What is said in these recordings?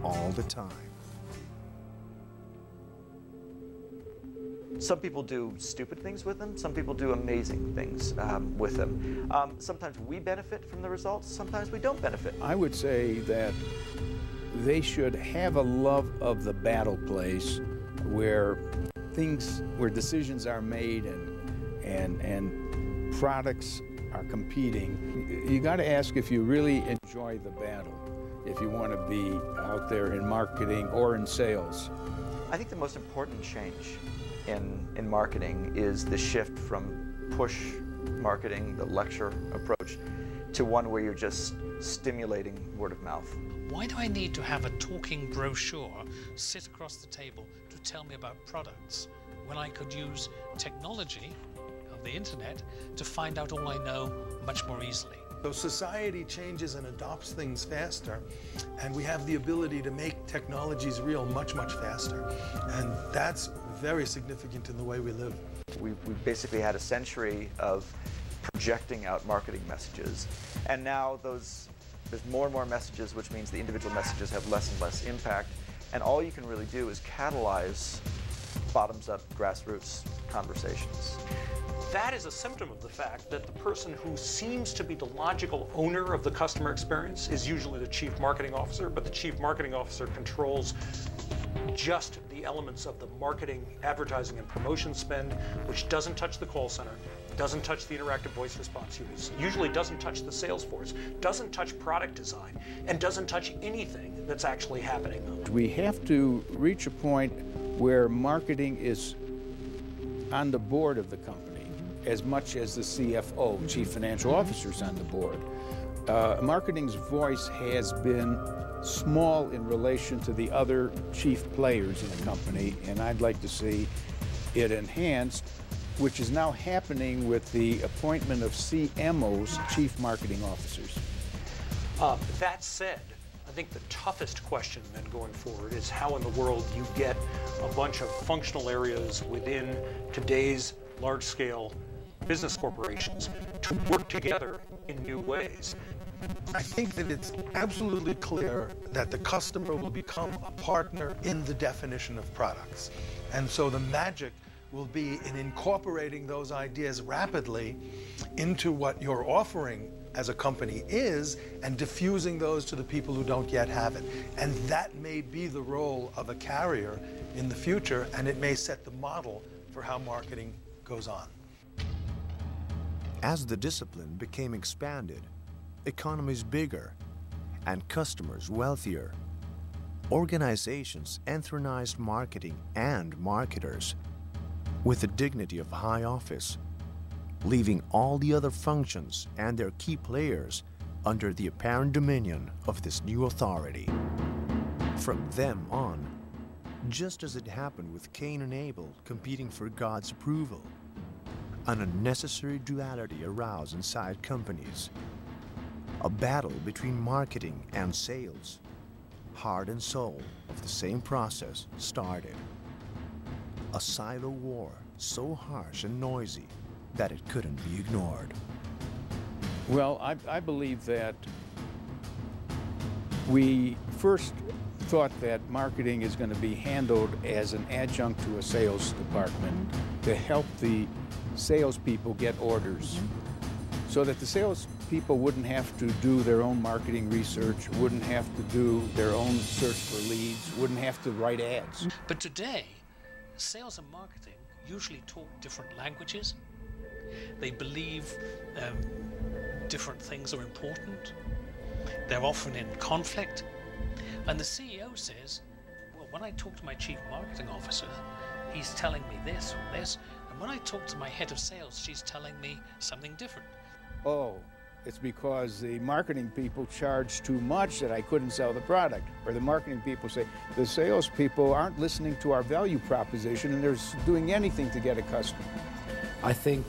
all the time. Some people do stupid things with them. Some people do amazing things with them. Sometimes we benefit from the results. Sometimes we don't benefit. I would say that they should have a love of the battle place where decisions are made and products are competing. You got to ask if you really enjoy the battle, if you want to be out there in marketing or in sales. I think the most important change in marketing is the shift from push marketing, the lecture approach, to one where you're just stimulating word of mouth. Why do I need to have a talking brochure sit across the table to tell me about products when I could use technology of the internet to find out all I know much more easily? So society changes and adopts things faster, and we have the ability to make technologies real much, much faster. And that's very significant in the way we live. We've basically had a century of projecting out marketing messages, and now there's more and more messages, which means the individual messages have less and less impact, and all you can really do is catalyze bottoms-up, grassroots conversations. That is a symptom of the fact that the person who seems to be the logical owner of the customer experience is usually the chief marketing officer, but the chief marketing officer controls just the elements of the marketing, advertising, and promotion spend, which doesn't touch the call center, doesn't touch the interactive voice response units, usually doesn't touch the sales force, doesn't touch product design, and doesn't touch anything that's actually happening. We have to reach a point where marketing is on the board of the company as much as the CFO, Chief Financial Officer, is on the board. Marketing's voice has been small in relation to the other chief players in the company, and I'd like to see it enhanced, which is now happening with the appointment of CMOs, Chief Marketing Officers. That said, I think the toughest question then going forward is how in the world you get a bunch of functional areas within today's large-scale business corporations to work together in new ways. I think that it's absolutely clear that the customer will become a partner in the definition of products. And so the magic will be in incorporating those ideas rapidly into what your offering as a company is and diffusing those to the people who don't yet have it. And that may be the role of a carrier in the future, and it may set the model for how marketing goes on. As the discipline became expanded, economies bigger, and customers wealthier, organizations entronized marketing and marketers with the dignity of high office, leaving all the other functions and their key players under the apparent dominion of this new authority. From them on, just as it happened with Cain and Abel competing for God's approval, an unnecessary duality arose inside companies. A battle between marketing and sales, heart and soul of the same process, started. A silo war so harsh and noisy that it couldn't be ignored. Well, I believe that we first thought that marketing is going to be handled as an adjunct to a sales department to help the salespeople get orders, so that the salespeople wouldn't have to do their own marketing research, wouldn't have to do their own search for leads, wouldn't have to write ads. But today, sales and marketing usually talk different languages. They believe different things are important. They're often in conflict. And the CEO says, well, when I talk to my chief marketing officer, he's telling me this or this. And when I talk to my head of sales, she's telling me something different. Oh, it's because the marketing people charge too much that I couldn't sell the product. Or the marketing people say, the salespeople aren't listening to our value proposition and they're doing anything to get a customer. I think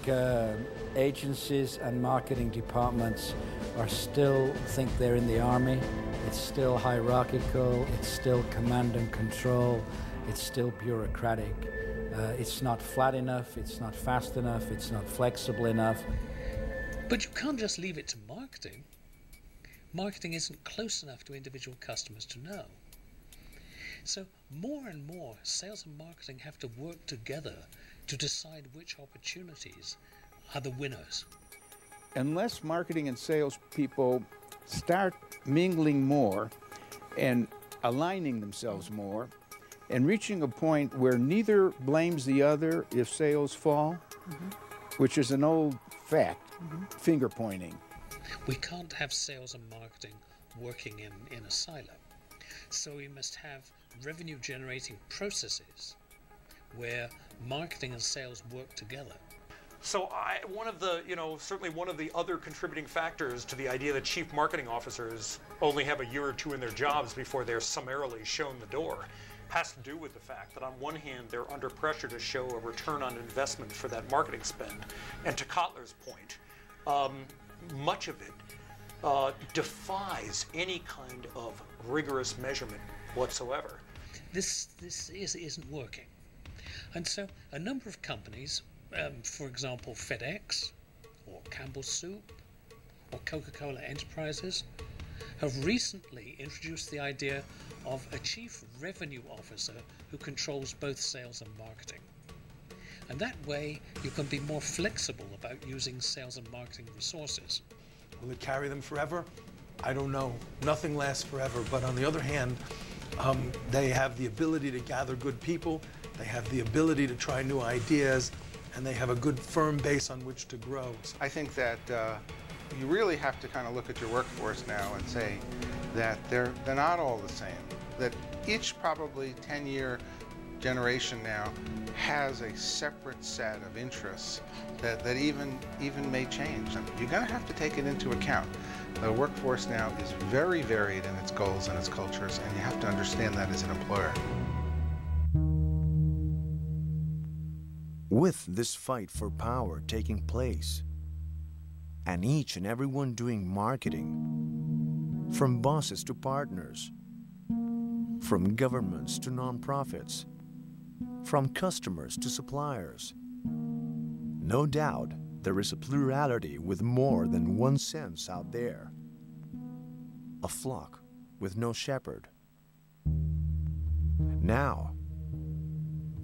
agencies and marketing departments are still think they're in the army. It's still hierarchical, it's still command and control, it's still bureaucratic. It's not flat enough, it's not fast enough, it's not flexible enough. But you can't just leave it to marketing. Marketing isn't close enough to individual customers to know. So more and more, sales and marketing have to work together to decide which opportunities are the winners. Unless marketing and sales people start mingling more and aligning themselves more and reaching a point where neither blames the other if sales fall, which is an old fact, finger pointing. We can't have sales and marketing working in a silo. So we must have revenue generating processes where marketing and sales work together. So certainly one of the other contributing factors to the idea that chief marketing officers only have a year or two in their jobs before they're summarily shown the door has to do with the fact that on one hand, they're under pressure to show a return on investment for that marketing spend. And to Kotler's point, much of it defies any kind of rigorous measurement whatsoever. This isn't working. And so a number of companies, for example, FedEx or Campbell's Soup or Coca-Cola Enterprises, have recently introduced the idea of a chief revenue officer who controls both sales and marketing. And that way you can be more flexible about using sales and marketing resources. Will it carry them forever? I don't know. Nothing lasts forever. But on the other hand, they have the ability to gather good people. They have the ability to try new ideas, and they have a good firm base on which to grow. I think that you really have to kind of look at your workforce now and say that they're not all the same. That each probably 10-year generation now has a separate set of interests that even may change. And you're going to have to take it into account. The workforce now is very varied in its goals and its cultures, and you have to understand that as an employer. With this fight for power taking place, and each and everyone doing marketing, from bosses to partners, from governments to nonprofits, from customers to suppliers, no doubt there is a plurality with more than one sense out there. A flock with no shepherd. Now,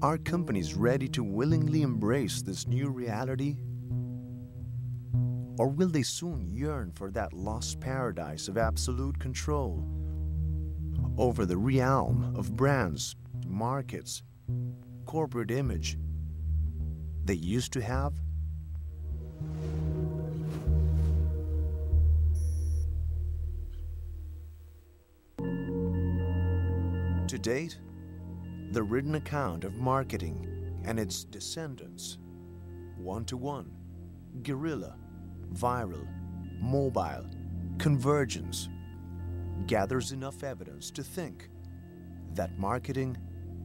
are companies ready to willingly embrace this new reality? Or will they soon yearn for that lost paradise of absolute control over the realm of brands, markets, corporate image they used to have? To date, the written account of marketing and its descendants, one-to-one, guerrilla, viral, mobile, convergence, gathers enough evidence to think that marketing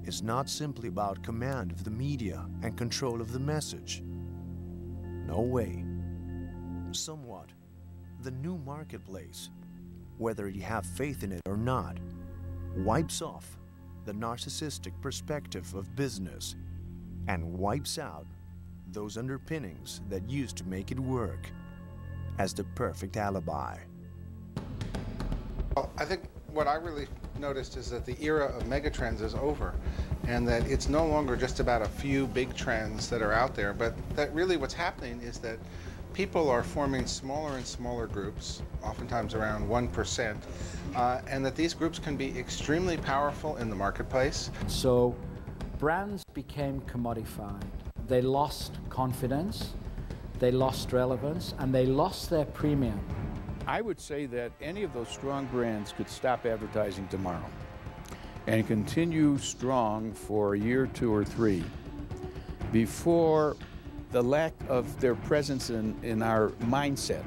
is not simply about command of the media and control of the message. No way. Somewhat, the new marketplace, whether you have faith in it or not, wipes off the narcissistic perspective of business and wipes out those underpinnings that used to make it work as the perfect alibi. Well, I think what I really noticed is that the era of megatrends is over, and that it's no longer just about a few big trends that are out there, but that really what's happening is that people are forming smaller and smaller groups, oftentimes around 1%, and that these groups can be extremely powerful in the marketplace. So brands became commodified. They lost confidence, they lost relevance, and they lost their premium. I would say that any of those strong brands could stop advertising tomorrow and continue strong for a year, 2 or 3 before the lack of their presence in our mindset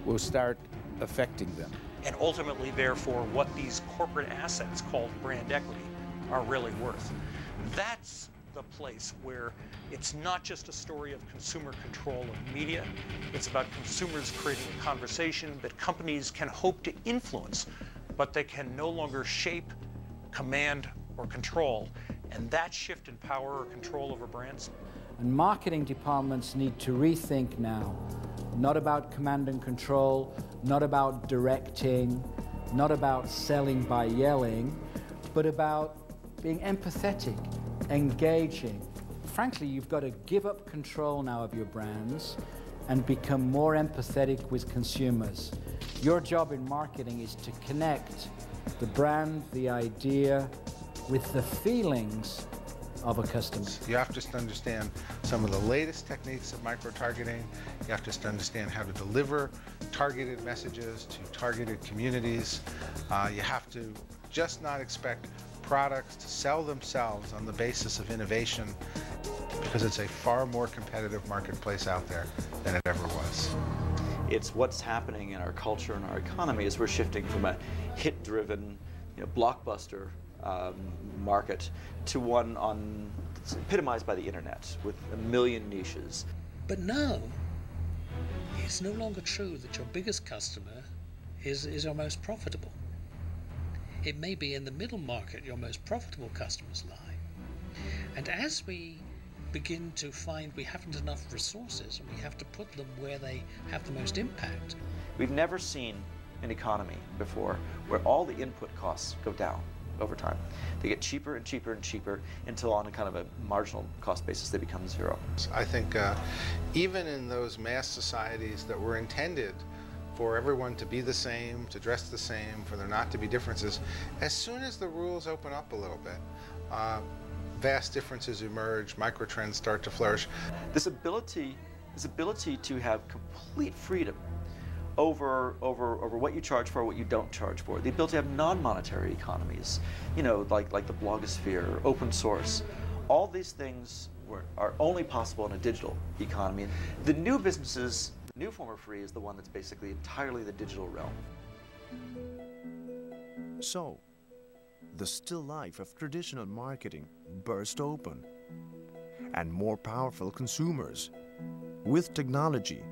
will start affecting them. And ultimately, therefore, what these corporate assets called brand equity are really worth. That's the place where it's not just a story of consumer control of media, it's about consumers creating a conversation that companies can hope to influence, but they can no longer shape, command, or control. And that shift in power or control over brands. And marketing departments need to rethink now, not about command and control, not about directing, not about selling by yelling, but about being empathetic, engaging. Frankly, you've got to give up control now of your brands and become more empathetic with consumers. Your job in marketing is to connect the brand, the idea, with the feelings of a customer. You have to just understand some of the latest techniques of micro-targeting. You have to just understand how to deliver targeted messages to targeted communities. You have to just not expect products to sell themselves on the basis of innovation, because it's a far more competitive marketplace out there than it ever was. It's what's happening in our culture and our economy as we're shifting from a hit-driven, blockbuster market to one that's epitomized by the internet with a million niches. But now, it's no longer true that your biggest customer is your most profitable. It may be in the middle market your most profitable customers lie. And as we begin to find we haven't enough resources and we have to put them where they have the most impact. We've never seen an economy before where all the input costs go down over time. They get cheaper and cheaper and cheaper until on a kind of a marginal cost basis they become zero. I think even in those mass societies that were intended for everyone to be the same, to dress the same, for there not to be differences, as soon as the rules open up a little bit, vast differences emerge, microtrends start to flourish. This ability to have complete freedom over what you charge for, what you don't charge for, the ability to have non-monetary economies, like the blogosphere, open source, all these things are only possible in a digital economy. The new businesses, the new form of free is the one that's basically entirely the digital realm. So, the still life of traditional marketing burst open, and more powerful consumers, with technology,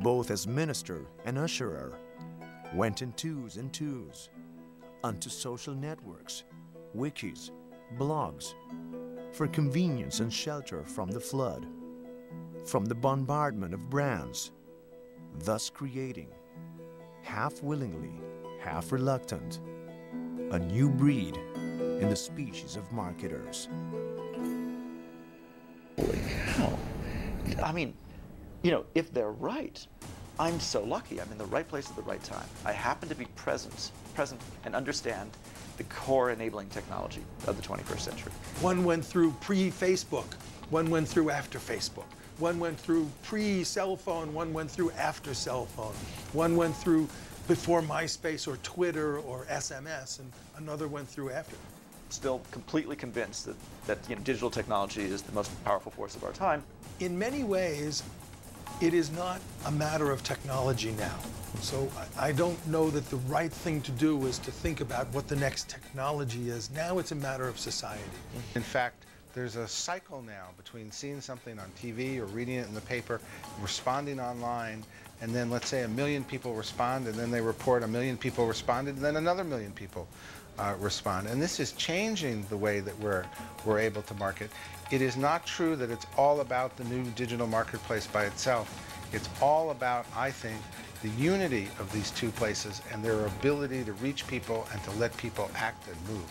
both as minister and usherer, went in twos and twos onto social networks, wikis, blogs, for convenience and shelter from the flood, from the bombardment of brands, thus creating, half willingly, half reluctant, a new breed in the species of marketers. Holy cow. I mean, if they're right, I'm so lucky. I'm in the right place at the right time. I happen to be present and understand the core enabling technology of the 21st century. One went through pre-Facebook, one went through after Facebook. One went through pre-cell phone, one went through after cell phone. One went through before MySpace or Twitter or SMS, and another went through after. Still completely convinced that digital technology is the most powerful force of our time. In many ways, it is not a matter of technology now. So I don't know that the right thing to do is to think about what the next technology is. Now it's a matter of society. In fact, there's a cycle now between seeing something on TV or reading it in the paper, responding online, and then let's say 1 million people respond, and then they report 1 million people responded, and then another 1 million people respond. And this is changing the way that we're able to market. It is not true that it's all about the new digital marketplace by itself. It's all about, I think, the unity of these two places and their ability to reach people and to let people act and move.